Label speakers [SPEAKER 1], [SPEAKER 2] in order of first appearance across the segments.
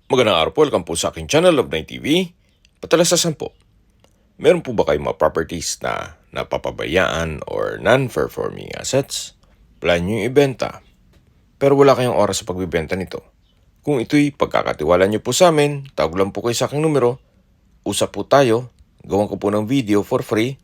[SPEAKER 1] Magandang araw po, welcome po sa aking channel, Love9 TV. Patalasasan po, meron po ba kayong mga properties na napapabayaan or non-performing assets? Plan nyo yung ibenta, pero wala kayong oras sa pagbibenta nito. Kung ito'y pagkakatiwala nyo po sa amin, tawag lang po kayo sa aking numero, usap po tayo, gawan ko po ng video for free.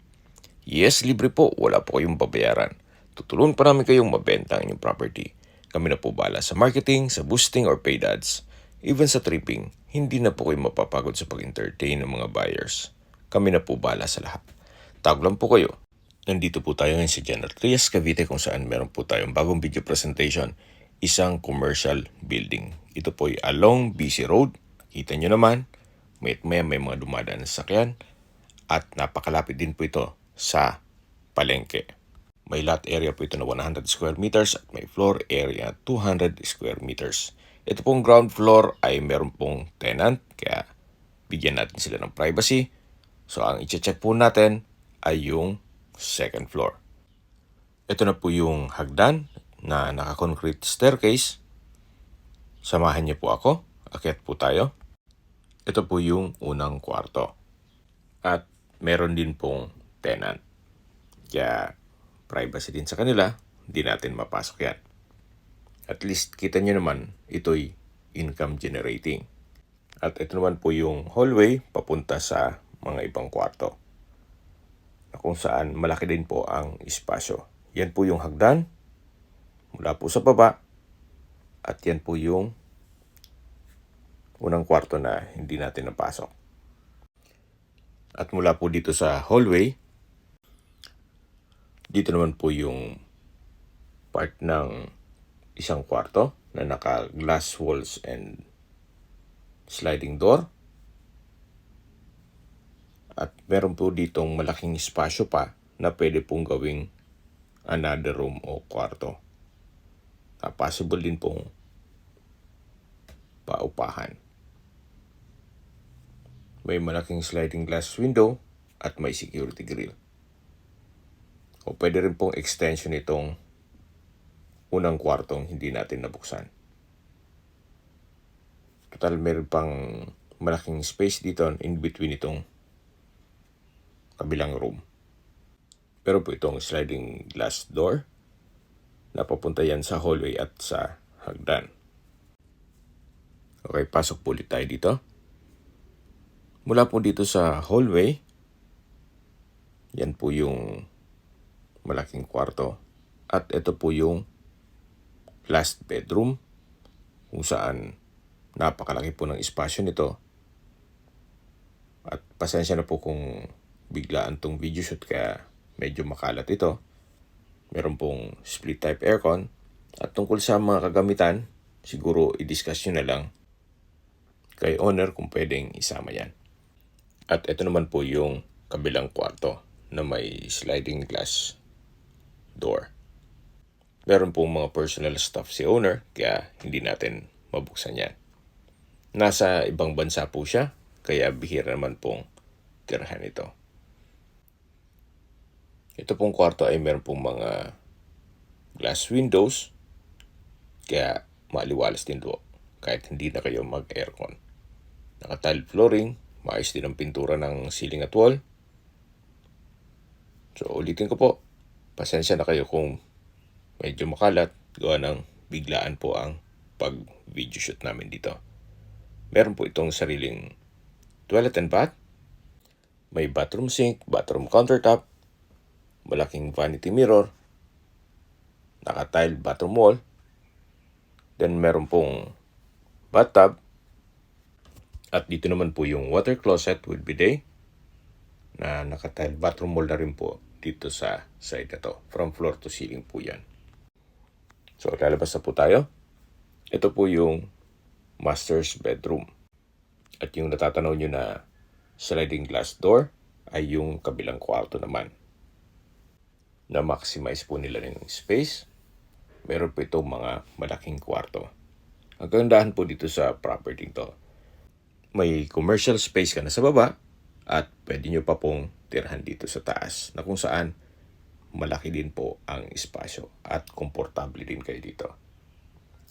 [SPEAKER 1] Yes, libre po, wala po kayong babayaran. Tutulungan pa namin kayong mabenta ang inyong property. Kami na po bahala sa marketing, sa boosting or paid ads. Even sa tripping, hindi na po kayo mapapagod sa pag-entertain ng mga buyers. Kami na po bahala sa lahat. Tawag lang po kayo. Nandito po tayo ngayon sa General Trias, Cavite kung saan meron po tayong bagong video presentation. Isang commercial building. Ito po ay along BC Road. Kita nyo naman, may mga dumadaan na sasakyan. At napakalapit din po ito sa palengke. May lot area po ito na 100 square meters at may floor area 200 square meters. Ito pong ground floor ay meron pong tenant, kaya bigyan natin sila ng privacy. So ang i-check po natin ay yung second floor. Ito na po yung hagdan na naka-concrete staircase. Samahan niyo po ako, akyat po tayo. Ito po yung unang kwarto. At meron din pong tenant. Kaya privacy din sa kanila, hindi natin mapasok yan. At least kita nyo naman, ito'y income generating. At ito naman po yung hallway papunta sa mga ibang kwarto. Na kung saan malaki din po ang espasyo. Yan po yung hagdan, mula po sa baba. At yan po yung unang kwarto na hindi natin napasok. At mula po dito sa hallway, dito naman po yung part ng isang kwarto na naka-glass walls and sliding door. At meron po ditong malaking espasyo pa na pwede pong gawing another room o kwarto. Possible din pong paupahan. May malaking sliding glass window at may security grill. O pwede rin pong extension itong unang kwartong hindi natin nabuksan. Total, meron pang malaking space dito in between itong kabilang room. Pero po itong sliding glass door na papunta yan sa hallway at sa hagdan. Okay, pasok po ulit tayo dito. Mula po dito sa hallway, yan po yung malaking kwarto. At ito po yung last bedroom kung saan napakalaki po ng espasyo nito. At pasensya na po kung biglaan tong video shoot kaya medyo makalat ito. Meron pong split type aircon. At tungkol sa mga kagamitan, siguro i-discuss nyo na lang kay owner kung pwedeng isama yan. At ito naman po yung kabilang kwarto na may sliding glass door. Meron pong mga personal stuff si owner, kaya hindi natin mabuksan yan. Nasa ibang bansa po siya, kaya bihira naman pong tirahan ito. Ito pong kwarto ay meron pong mga glass windows, kaya maliwalas din po, kahit hindi na kayo mag-aircon. Naka-tile flooring, maayos din ang pintura ng ceiling at wall. So ulitin ko po, pasensya na kayo kung medyo makalat, gawa ng biglaan po ang pag-video shoot namin dito. Meron po itong sariling toilet and bath. May bathroom sink, bathroom countertop, malaking vanity mirror, naka-tile bathroom wall. Then meron pong bathtub. At dito naman po yung water closet with bidet na naka-tile bathroom wall na rin po dito sa side na to. From floor to ceiling po yan. So, lalabas na po tayo. Ito po yung master's bedroom. At yung natatanaw nyo na sliding glass door ay yung kabilang kwarto naman. Na-maximize po nila yung space. Meron po itong mga malaking kwarto. Ang kagandahan po dito sa property to, may commercial space ka na sa baba at pwede nyo pa pong tirahan dito sa taas na kung saan malaki din po ang espasyo at komportable din kayo dito.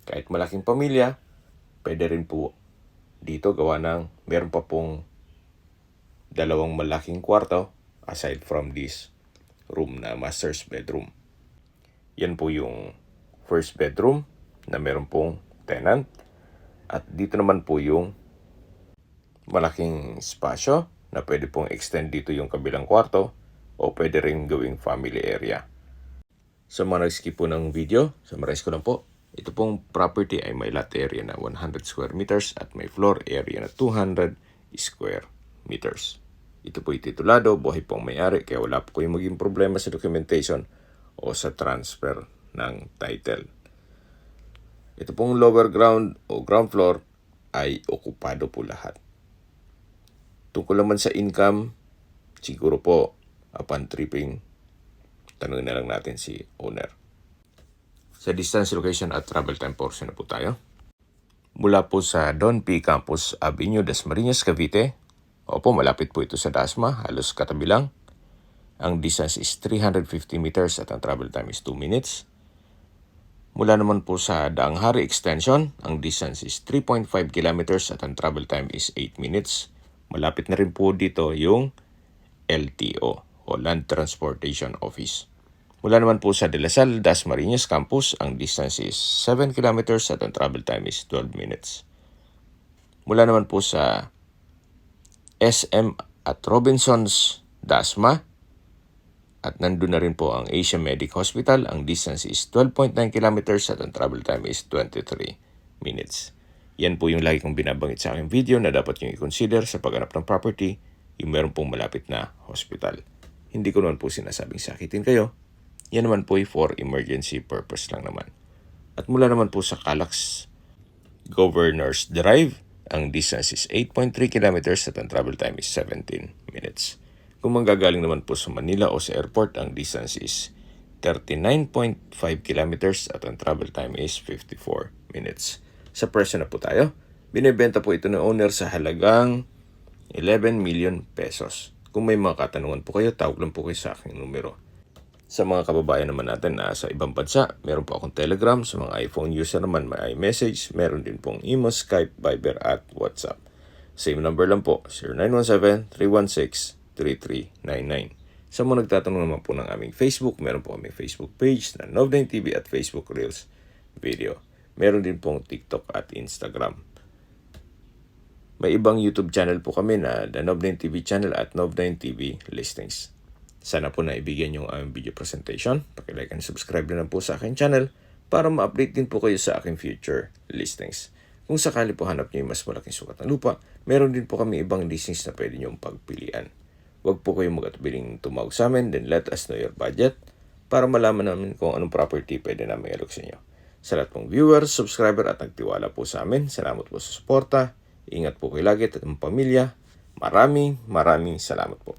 [SPEAKER 1] Kahit malaking pamilya, pwede rin po dito gawa ng meron pa pong dalawang malaking kwarto aside from this room na master's bedroom. Yan po yung first bedroom na meron pong tenant. At dito naman po yung malaking spasyo na pwede pong extend dito yung kabilang kwarto o pwede rin gawing family area. Sa mga nag-skip po ng video, summarize ko lang po. Ito pong property ay may lot area na 100 square meters at may floor area na 200 square meters. Ito po titulado, buhay po ang may-ari, kaya wala po kayong maging problema sa documentation o sa transfer ng title. Ito pong lower ground o ground floor ay okupado po lahat. Tungkol naman sa income, siguro po upon tripping, tanungin na lang natin si owner. Sa distance, location at travel time portion na po tayo. Mula po sa Don P. Campus Avenue, Dasmariñas, Cavite. Opo, malapit po ito sa Dasma, halos katabi lang. Ang distance is 350 meters at ang travel time is 2 minutes. Mula naman po sa Daang Hari Extension, ang distance is 3.5 kilometers at ang travel time is 8 minutes. Malapit na rin po dito yung LTO o Land Transportation Office. Mula naman po sa De La Salle, Dasmariñas Campus, ang distance is 7 kilometers at ang travel time is 12 minutes. Mula naman po sa SM at Robinsons, Dasma, at nandun na rin po ang Asia Medic Hospital, ang distance is 12.9 kilometers at ang travel time is 23 minutes. Yan po yung lagi kong binabangit sa aking video na dapat nyo i-consider sa paghanap ng property, yung meron pong malapit na hospital. Hindi ko naman po sinasabing sakitin kayo. Yan naman po ay for emergency purpose lang naman. At mula naman po sa Calax Governors Drive, ang distance is 8.3 kilometers at ang travel time is 17 minutes. Kung manggagaling naman po sa Manila o sa airport, ang distance is 39.5 kilometers at ang travel time is 54 minutes. Sa presyo na po tayo. Binibenta po ito ng owner sa halagang 11 million pesos. Kung may mga katanungan po kayo, tawag lang po kayo sa aking numero. Sa mga kababayan naman natin na sa ibang bansa, meron po akong Telegram. Sa mga iPhone user naman, may iMessage. Meron din pong Imo, Skype, Viber at WhatsApp. Same number lang po, 0917-316-3399. Sa mga nagtatanong naman po ng aming Facebook, meron po aming Facebook page na Nov9 TV at Facebook Reels Video. Meron din pong TikTok at Instagram. May ibang YouTube channel po kami na The Nov9 TV channel at Nov9 TV Listings. Sana po naibigyan yung aming video presentation. Paki-like and subscribe na po sa aking channel para ma-update din po kayo sa aking future listings. Kung sakali po hanap niyo yung mas malaking sukat ng lupa, meron din po kami ibang listings na pwede niyong pagpilian. Huwag po kayong mag-atubiling tumawag sa amin, then let us know your budget para malaman namin kung anong property pwede namin i-alok sa inyo. Sa lahat pong viewers, subscriber at nagtiwala po sa amin, salamat po sa suporta. Ingat po kayo lagi at ang pamilya. Maraming salamat po.